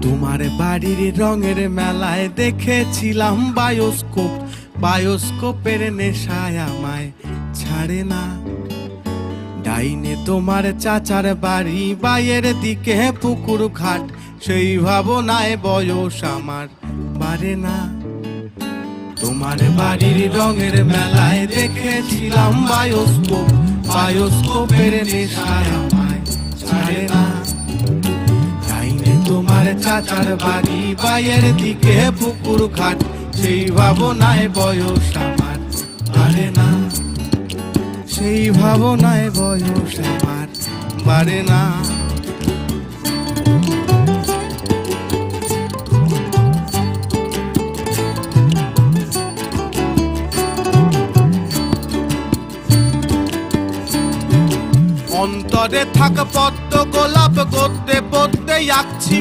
তোমার বাড়ির রঙের মেলায় দেখেছিলাম বায়োস্কোপ, বায়োস্কোপের নেশায় আমায় ছাড়ে না। ডাইনে তোমার চাচার বাড়ি, বাইয়ের দিকে পুকুর ঘাট, সেই ভাবনায় বয়স আমার বাড়ে না। তোমার বাড়ির রঙের মেলায় দেখেছিলাম বায়োস্কোপ, বায়োস্কোপের নেশায় আমায় ছাড়ে না। ডাইনে তোমার চাচার বাড়ি, বাইয়ের দিকে পুকুর ঘাট, সেই ভাবনায় বয়স আমার বাড়ে না। সেই ভাবনায় বয়স আমার বাড়ে না। অন্তরে থাক পদ্ম গোলাপ, গদ্যে পদ্যে আঁকছি।